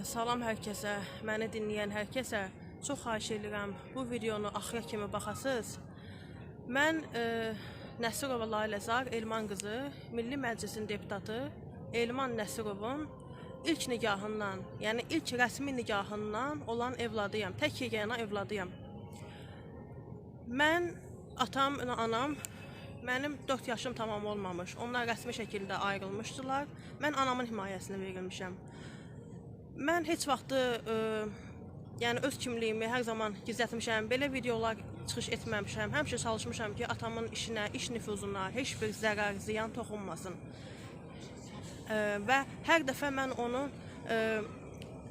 Salam hər kəsə, məni dinləyən hər kəsə. Çox xahiş edirəm bu videonu axıra kimi baxasınız. Mən Nəsirova Laləzar Elman qızı, Milli Məclisin deputatı Elman Nəsirovun ilk nigahından, yəni ilk rəsmi nigahından olan evladıyam, tək yeganə evladıyam. Mən, atam, anam, mənim 4 yaşım tamam olmamış. Onlar rəsmi şəkildə ayrılmışdılar. Mən anamın himayəsinə verilmişəm. Mən heç vaxtı yəni öz kimliyimi hər zaman gizlətmişəm, belə videolar çıxış etməmişəm. Həmişə çalışmışam ki, atamın işinə, iş nüfuzuna heç bir zərər, ziyan toxunmasın. Və hər dəfə mən onun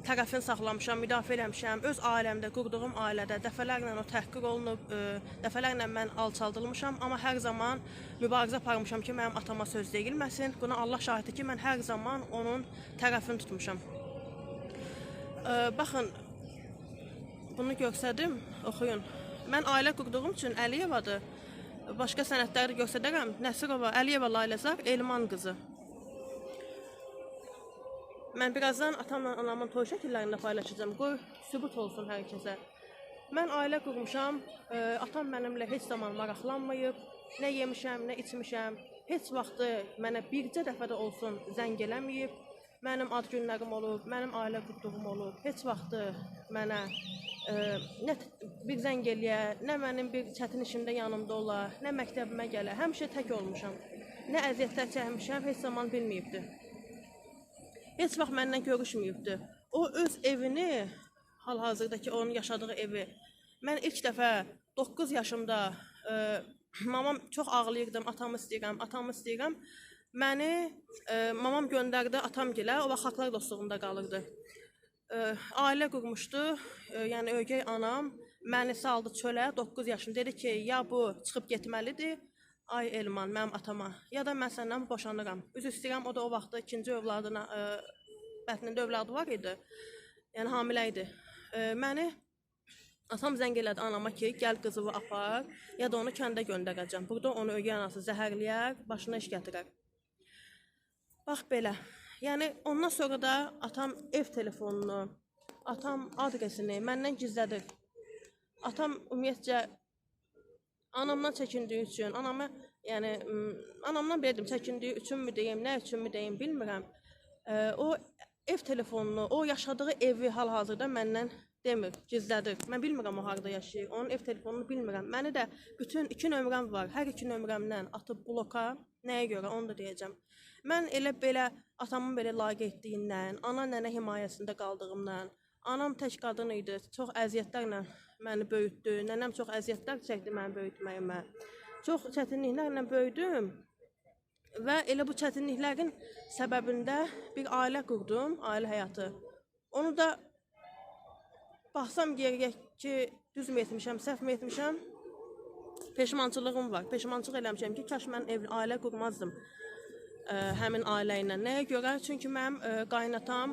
tərəfini saxlamışam, müdafiə eləmişəm. Öz ailəmdə, qurduğum ailədə dəfələrlə o təhqir olunub, dəfələrlə mən alçaldılmışam. Amma hər zaman mübarizə aparmışam ki, mənim atama söz deyilməsin. Buna Allah şahiddir ki, mən hər zaman onun tərəfini tutmuşam. Baxın, bunu görsədim, oxuyun. Mən ailə qurduğum üçün Əliyevadır. Başqa sənədləri göstərərəm. Nəsirova, Əliyeva Laləzar, Elman qızı. Mən birazdan atamla anamın toy şəkillərində paylaşacağım. Qoy, sübut olsun hər kəsə. Mən ailə qurmuşam, atam mənimlə heç zaman maraqlanmayıb. Nə yemişəm, nə içmişəm. Heç vaxtı mənə bircə dəfə də olsun zəng eləməyib. Mənim ad günlərim olub, mənim ailə qurduğum olub. Heç vaxtı mənə nə bir zəng eləyə, nə mənim bir çətin işimdə yanımda ola, nə məktəbimə gələ. Həmişə tək olmuşam. Nə əziyyətlər çəkmişəm, heç zaman bilməyibdi. Heç vaxt məndən görüşməyibdi. O öz evini, hal-hazırdakı onun yaşadığı evi, mən ilk dəfə 9 yaşımda mamam çox ağlayırdım, atamı istəyirəm. Məni mamam göndərdi atamgilə, o vaxt Xalqlar Dostluğunda qalırdı. Ailə qurmuşdu, yəni ögey anam məni saldı çölə 9 yaşım. Dedi ki, ya bu çıxıb getməlidir, ay Elman, mənim atama, ya da mən səndən boşanıram. Üzr istəyirəm, o da o vaxtda ikinci övladına, bətnində övladı var idi, yəni hamilə idi. Məni atam zəng elədi anama ki, gəl qızıvı apar, ya da onu kəndə göndərəcəm. Burada onu ögey anası zəhərləyər, başına iş gətirər. Bax belə, yəni ondan sonra da atam ev telefonunu, atam adresini məndən gizlədir. Atam ümumiyyətcə anamdan çəkindiyi üçün, anamdan verdim, çəkindiyi üçünmü deyim, nə üçünmü deyim, bilmirəm. O ev telefonunu, o yaşadığı evi hal-hazırda məndən demir, gizlədir. Mən bilmirəm o harada yaşayır, onun ev telefonunu bilmirəm. Məni də bütün 2 nömrəm var, hər 2 nömrəmdən atıb bloka, nəyə görə, onu da deyəcəm. Mən elə belə atamın belə laqeyd etdiyindən, ana nənə himayəsində qaldığımdan, anam tək qadın idi, çox əziyyətlərlə məni böyütdü, nənəm çox əziyyətlər çəkdi məni böyütməyimə. Çox çətinliklərlə böyüdüm və elə bu çətinliklərin səbəbində bir ailə qurdum, ailə həyatı. Onu da baxsam geriyə ki, düzmü etmişəm, səhv mi etmişəm, peşmançılığım var. Peşmançılıq eləmişəm ki, kaş mən ailə qurmazdım həmin ailə ilə. Nəyə görə? Çünki mənim qaynatam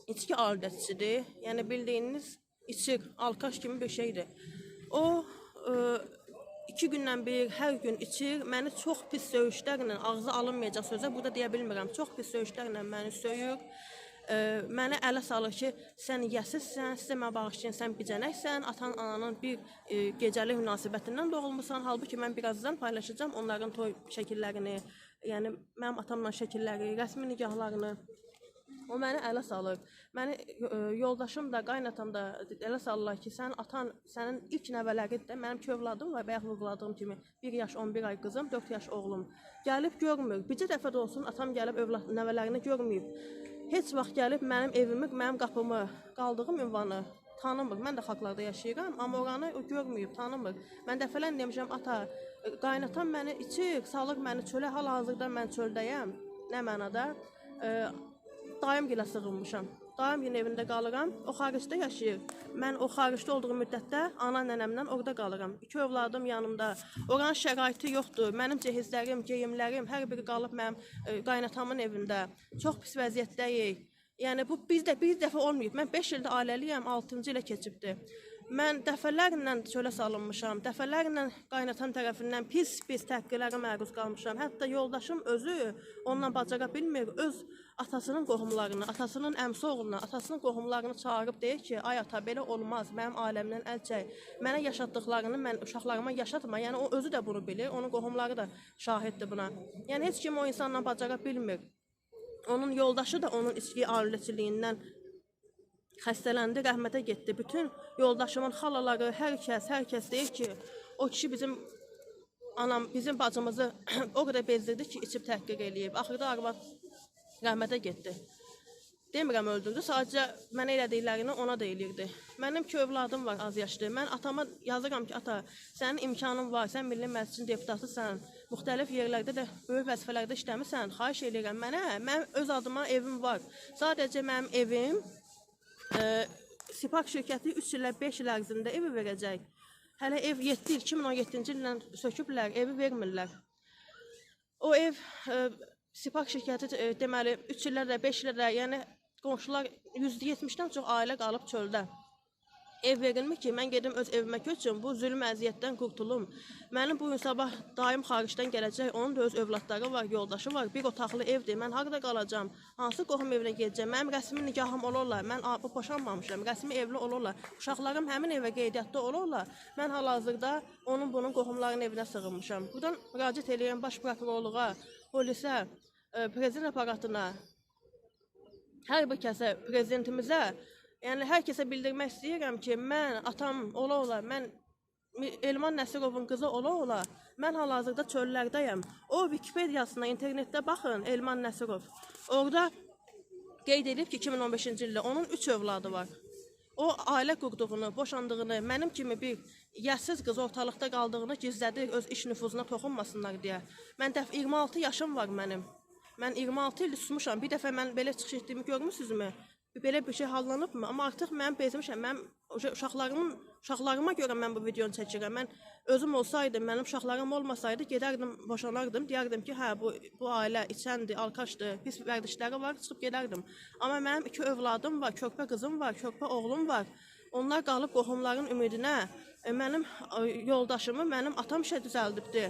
içki aludəçisidir. Yəni bildiyiniz içir, alkaş kimi bir şeydir. O 2 gündən bir, hər gün içir, məni çox pis söyüşlərlə, ağzı alınmayacaq sözə, burada deyə bilmirəm, çox pis söyüşlərlə məni söyür. Məni ələ salır ki, sən yəsizsən, sizə mənə bağışlayın, sən bicənəksən, atan, ananın bir gecəli münasibətindən doğulmuşsan. Halbuki mən birazdan paylaşacağım onların toy şəkillərini, yəni mənim atamla şəkilləri, rəsmi nigahlarını. O məni ələ salır. Məni yoldaşım da, qaynatam da ələ salırlar ki, sənin atan, sənin ilk nəvələridir də, mənim 2 övladım var, bayaq vurguladığım kimi 1 yaş 11 ay qızım, 4 yaş oğlum. Gəlib görmür. Bircə dəfə də olsun atam gəlib nəvələrini görməyib. Heç vaxt gəlib mənim evimi, mənim qapımı, qaldığım ünvanı tanımır. Mən də Xalqlarda yaşayıram, amma oranı o görməyib, tanımır. Mən dəfələn demişəm, ata, qaynatam məni içir, salır məni çölə, hal-hazırda mən çöldəyəm. Nə mənada? Dayım gilə sığınmışam. Dayım gilə evində qalıram, o xaricdə yaşayır. Mən o xaricdə olduğum müddətdə ana nənəmlə orada qalıram. 2 övladım yanımda. Oranın şəraiti yoxdur. Mənim cehizlərim, geyimlərim, hər biri qalıb mənim qaynatamın evində. Çox pis vəziyyətdəyik. Yəni bu bir dəfə olmayıb. Mən 5 ildə ailəliyəm, 6-cı ilə keçibdir. Mən dəfələrlə çölə salınmışam, dəfələrlə qaynatan tərəfindən pis təhqirlərə məruz qalmışam. Hətta yoldaşım özü onunla bacara bilmir, öz atasının qohumlarını, atasının əmsi oğluna, atasının qohumlarını çağırıb deyir ki, ay ata belə olmaz, mənim ailəmdən əl çək. Mənə yaşatdıqlarını mən uşaqlarıma yaşatma. Yəni o özü də bunu bilir, onun qohumları da şahiddir buna. Yəni heç kim o insanla bacara bilmir. Onun yoldaşı da onun içki alüləçiliyindən xəstələndi, rəhmətə getdi. Bütün yoldaşımın xalaları, hər kəs deyir ki, o kişi bizim anam, bizim bacımızı o qədər bezdirdi ki, içib təhqir eləyib. Axırda arvad rəhmətə getdi. Demirəm öldürdü, sadəcə mənə elədiklərini ona da eləyirdi. Mənim 2 övladım var az yaşlı. Mən atama yazıram ki, ata, sənin imkanın var, sən Milli Məclisin deputatısan, müxtəlif yerlərdə də böyük vəzifələrdə işləmirsən, xahiş eləyirəm mənə. Mənim öz adıma evim var. Sadəcə mənim evim Sipak şirkəti 3 ilə 5 il ərzində evi verəcək. Hələ ev 7 il, 2017-ci ildən söküblər, evi vermirlər. O ev Sipak şirkəti deməli 3 illərdə, 5 illərdə, yəni qonşular %70-dən çox ailə qalıb çöldə. Ev verilmir ki, mən gedim öz evimə köçüm, bu zülm əziyyətdən qurtulum. Mənim bu gün sabah daim xaricdən gələcək, onun da öz övladları var, yoldaşı var, bir otaqlı evdir. Mən harada qalacam? Hansı qohum evinə gedəcəm? Mənim rəsmi nikahım olurlar, mən boşanmamışam, rəsmi evli olurlar. Uşaqlarım həmin evə qeydiyyatda olurlar. Mən hal-hazırda onun bunun qohumlarının evinə sığınmışam. Buradan müraciət edirəm baş prokurorluğa, polisə, prezident aparatına, hər bir kəsə, prezidentimizə, yəni hər kəsə bildirmək istəyirəm ki, mən atam ola, mən Elman Nəsirovun qızı ola, mən hal-hazırda çöllərdəyəm. O Wikipediyasına, internetdə baxın, Elman Nəsirov. Orada qeyd edib ki, 2015-ci ildə onun 3 övladı var. O ailə qurduğunu, boşandığını, mənim kimi bir yəssiz qız ortalıqda qaldığını gizlədir, öz iş nüfuzuna toxunmasınlar deyə. Mən 26 yaşım var mənim. Mən 26 il susmuşam. Bir dəfə mən belə çıxış etdiyimi görmüsünüzmü? Belə bir şey hallanıbmı? Amma artıq mən bezmişəm. Mən uşaqlarıma görə mən bu videonu çəkirəm. Mən özüm olsaydım, mənim uşaqlarım olmasaydı, gedərdim, boşanardım. Deyərdim ki, hə, bu ailə içəndir, alkaşdır, pis vərdişləri var, çıxıb gedərdim. Amma mənim 2 övladım var, körpə qızım var, körpə oğlum var. Onlar qalıb qohumların ümidinə, mənim yoldaşımı mənim atam işə düzəldibdi.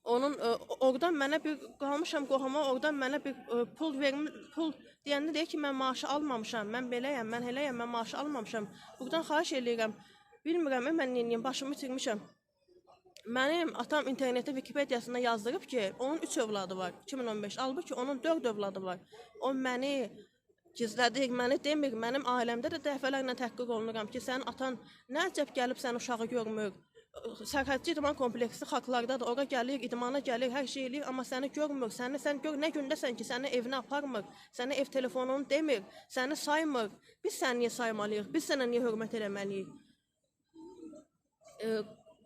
Onun oradan mənə bir qalmışam qohuma, oradan mənə bir pul deyəndə deyir ki, mən maaşı almamışam, mən beləyəm, mən eləyəm, mən maaşı almamışam. Buradan xahiş eləyirəm, bilmirəm, mən neyim, başımı itirmişəm. Mənim atam internetdə Wikipediyasında yazdırıb ki, onun 3 övladı var, 2015, halbuki onun 4 övladı var. O məni gizlədir, məni demir, mənim ailəmdə də dəfələrlə təhqiq olunuram ki, sənin atan nə əcəb gəlib sən uşağı görmür. Sərhədçi idman kompleksi xalqlardadır, ora gəlir, idmana gəlir, hər şey eləyir, amma səni görmür, sən gör, nə gündəsən ki, səni evinə aparmır, səni ev telefonunu demir, səni saymır. Biz səni niyə saymalıyıq, biz sənə niyə hörmət eləməliyik?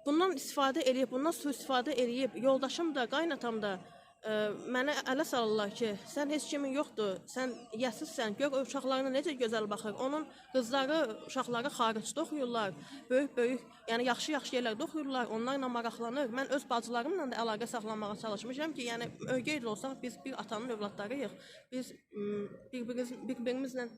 Bundan istifadə eləyib, bundan sui-istifadə eləyib, yoldaşım da, qaynatam da mənə ələ salırlar ki, sən heç kimin yoxdur, sən yəsizsən, gör o uşaqlarına necə gözəl baxır. Onun qızları, uşaqları xaricdə oxuyurlar, böyük, yəni yaxşı yerlərdə oxuyurlar, onlarla maraqlanır. Mən öz bacılarımla da əlaqə saxlamağa çalışmışam ki, yəni ögey də olsaq biz bir atanın övladlarıyıq, biz bir-birimizlə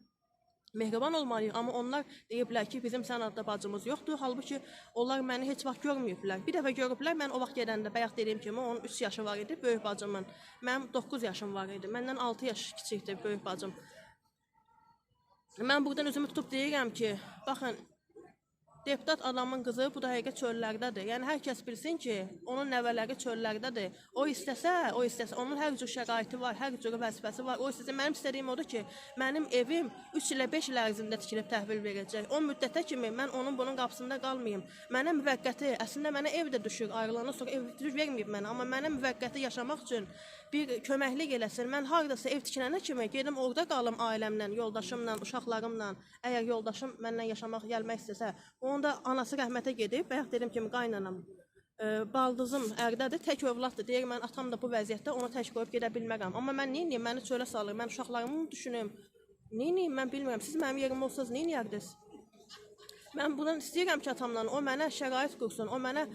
mehriban olmalıyıq, amma onlar deyiblər ki, bizim sən adda bacımız yoxdur, halbuki onlar məni heç vaxt görməyiblər. Bir dəfə görüblər, mən o vaxt gedəndə, bayaq dediyim kimi, onun 3 yaşı var idi, böyük bacımın. Mənim 9 yaşım var idi, məndən 6 yaş kiçikdir böyük bacım. Mən buradan üzümü tutub deyirəm ki, baxın, deputat adamın qızı bu dəqiqə çöllərdədir. Yəni, hər kəs bilsin ki, onun nəvələri çöllərdədir. O istəsə, onun hər cür şəraiti var, hər cür vəzifəsi var. O istəsə, mənim istədiyim odur ki, mənim evim 3 ilə 5 il ərzində tikilib təhvil verəcək. O müddətə kimi mən onun bunun qapısında qalmayım. Mənə müvəqqəti, əslində mənə ev də düşür, ayrılandan sonra ev verməyib mənə, amma mənə müvəqqəti yaşamaq üçün bir köməklik eləsin. Mən haradasa ev tikilənə kimi gedim orada qalım ailəmlə, yoldaşımla, uşaqlarımla. Əgər yoldaşım mənlə yaşamaq gəlmək istəsə, onun da anası rəhmətə gedib, bayaq dedim kimi qaynanam, baldızım ərdədir, tək övladdır, deyir, mən atam da bu vəziyyətdə onu tək qoyub gedə bilmərəm. Amma mən neyiniyim, məni çölə salır, mən uşaqlarımı düşünüm, neyiniyim, mən bilmirəm, siz mənim yerim olsanız neyniyərdiniz? Mən bundan istəyirəm ki, atamdan, o mənə şərait qursun, o mənə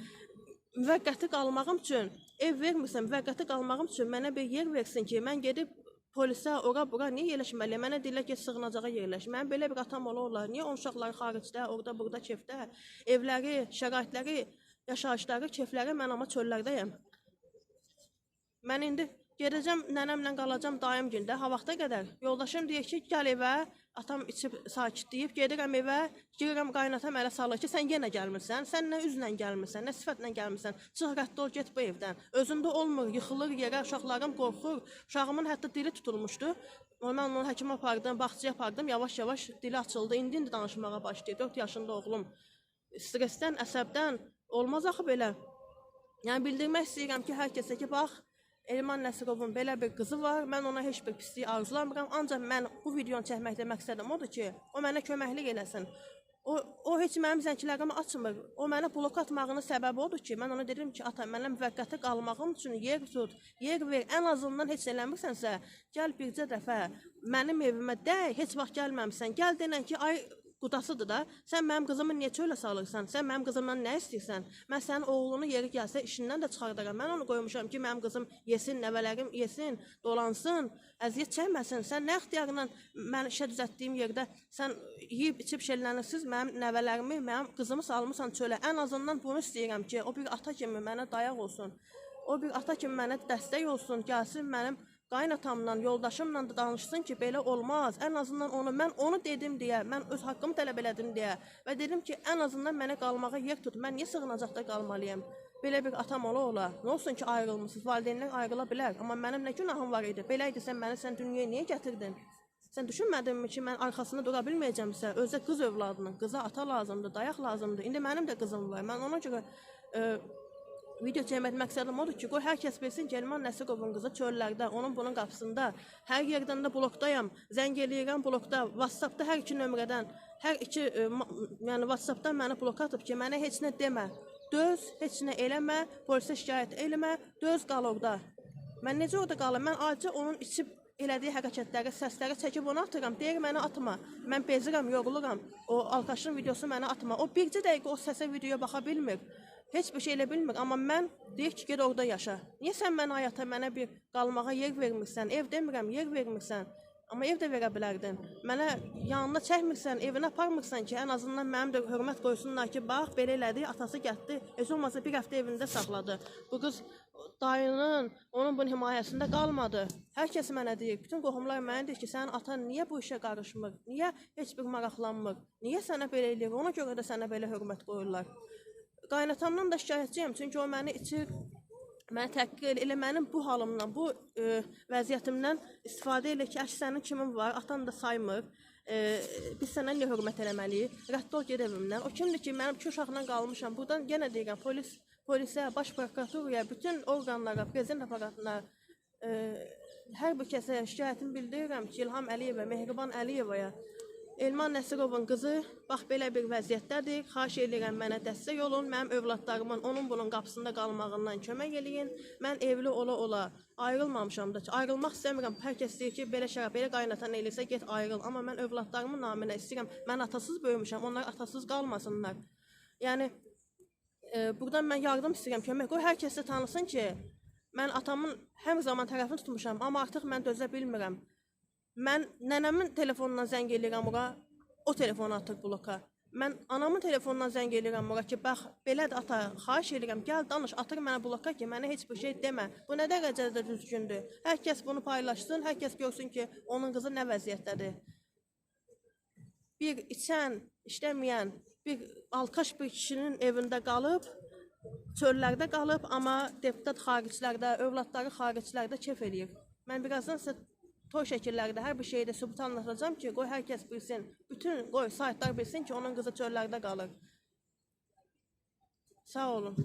müvəqqəti qalmağım üçün, ev vermirsə, müvəqqəti qalmağım üçün mənə bir yer versin ki, mən gedib polisə, ora-bura niyə yerləşməliyəm? Mənə deyirlər ki, sığınacağa yerləş. Mənim belə bir atam olarlar. Niyə onun uşaqları xaricdə, orada-burada, kefdə, evləri, şəraitləri, yaşayışları, kefləri, mən amma çöllərdəyəm. Mən indi Gedəcəm nənəmlə qalacam dayım gündə, ha vaxta qədər. Yoldaşım deyir ki, gəl evə, atam içib sakitləyib, gedirəm evə, girirəm qaynatam ələ salır ki, sən yenə gəlmirsən, sən nə üzlə gəlmirsən, nə sifətlə gəlmirsən, çıx rədd ol, get bu evdən. Özündə olmur, yıxılır yerə, uşaqlarım qorxur, uşağımın hətta dili tutulmuşdu. Mən onu həkimə apardım, bağçaya apardım, yavaş-yavaş dili açıldı, indi danışmağa başlayır, 4 yaşında oğlum. Stressdən, əsəbdən olmaz axı belə. Yəni bildirmək istəyirəm ki, hər kəsə ki, bax, Elman Nəsirovun belə bir qızı var, mən ona heç bir pisliyi arzulamıram, ancaq mən bu videonu çəkməkdə məqsədim odur ki, o mənə köməklik eləsin. O heç mənim zənglərimi açmır, o mənə blok atmağının səbəbi odur ki, mən ona dedim ki, ata, mənə müvəqqəti qalmağım üçün yer tut, yer ver, ən azından heç eləmirsənsə, gəl bircə dəfə mənim evimə dəy, heç vaxt gəlməmsən, gəl denən ki, ay, qudasıdır da, sən mənim qızımı niyə çölə salırsan, sən mənim qızımdan nə istəyirsən, mən sənin oğlunu yeri gəlsə işindən də çıxardaram, mən onu qoymuşam ki, mənim qızım yesin, nəvələrim yesin, dolansın, əziyyət çəkməsin, sən nə ixtiyarla mən işə düzətdiyim yerdə, sən yiyib içib şəllənirsiz, mənim nəvələrimi, mənim qızımı salmısan çölə, ən azından bunu istəyirəm ki, o bir ata kimi mənə dayaq olsun, o bir ata kimi mənə dəstək olsun, gəlsin mənim qaynatamla, yoldaşımla da danışsın ki, belə olmaz. Ən azından mən onu dedim deyə, mən öz haqqımı tələb elədim deyə və dedim ki, ən azından mənə qalmağa yer tut. Mən niyə sığınacaqda qalmalıyam? Belə bir atam ola. Nə olsun ki, ayrılmısınız, valideynlər ayrıla bilər. Amma mənim nə günahım var idi? Belə idi, sən dünyaya niyə gətirdin? Sən düşünmədinmi ki, mən arxasında dura bilməyəcəmsə, özə qız övladının, qıza ata lazımdır, dayaq lazımdır. İndi mənim də qızım var. Mən ona görə video çəkmək məqsədim odur ki, qoy hər kəs bilsin ki, Elman Nəsirovun qızı çöllərdə, onun bunun qapısında, hər yerdən də blokdayam, zəng eləyirəm blokda, WhatsAppda hər iki nömrədən, yəni WhatsAppdan məni blok atıb ki, mənə heç nə demə, döz, heç nə eləmə, polisə şikayət eləmə, döz qal orada. Mən necə orada qalım? Mən acı onun içib elədiyi hərəkətləri, səsləri çəkib onu atıram, deyir mənə atma, mən bezirəm, yoruluram, o alkaşın videosu mənə atma, o bircə dəqiqə o səsə videoya baxa bilmir. Heç bir şey elə bilmir, amma mən deyir ki, ged orada yaşa. Niyə sən mənə həyata, mənə bir qalmağa yer vermirsən, ev demirəm, yer vermirsən, amma ev də verə bilərdin. Mənə yanına çəkmirsən, evinə aparmırsan ki, ən azından mənim də hörmət qoysunlar ki, bax, belə elədi, atası gətdi, heç olmasa bir həftə evində saxladı. Bu qız dayının, onun bunun himayəsində qalmadı. Hər kəs mənə deyir, bütün qohumlar mənə deyir ki, sənin atan niyə bu işə qarışmır, niyə heç bir maraqlanmır, niyə sənə belə eləyir, ona görə də sənə belə hörmət qoyurlar. Qaynatamdan da şikayətçiyəm, çünki o məni içir, məni təhqir elə mənim bu halımdan, bu vəziyyətimdən istifadə elə ki, sənin kimin var, atan da saymır, biz sənə niyə hörmət eləməliyik, rədd ol ged evimdən. O kimdir ki, mənim 2 uşaqla qalmışam, buradan yenə deyirəm, polisə, baş prokuraturaya, bütün orqanlara, prezident aparatına, hər bir kəsə şikayətimi bildirirəm ki, İlham Əliyevə, Mehriban Əliyevaya, Elman Nəsirovun qızı, bax, belə bir vəziyyətdədir, xahiş edirəm mənə dəstək olun, mənim övladlarımın onun bunun qapısında qalmağından kömək eləyin, mən evli ola, ayrılmamışam da, ayrılmaq istəmirəm, hər kəs deyir ki, belə şərab, belə qaynatan eləyirsə, get ayrıl, amma mən övladlarımın naminə istəyirəm, mən atasız böyümüşəm, onlar atasız qalmasınlar. Yəni, buradan mən yardım istəyirəm, kömək qoy, hər kəs də tanısın ki, mən atamın hər zaman tərəfini tutmuşam, amma artıq mən dözə bilmirəm. Mən nənəmin telefonundan zəng eləyirəm ora, o telefonu atır bloka. Mən anamın telefonundan zəng eləyirəm ora ki, bax, belədir ata, xahiş eləyirəm, gəl danış, atır mənə bloka ki, mənə heç bir şey demə. Bu nə dərəcədə düzgündür? Hər kəs bunu paylaşsın, hər kəs görsün ki, onun qızı nə vəziyyətdədir. Bir içən, işləməyən, bir alkaş bir kişinin evində qalıb, çöllərdə qalıb, amma deputat xariclərdə, övladları xariclərdə kef eləyir. Mən birazdan sizə toy şəkillərdə hər bir şeydə sübut anlatacağım ki, qoy hər kəs bilsin, bütün qoy saytlar bilsin ki, onun qızı çöllərdə qalır. Sağ olun.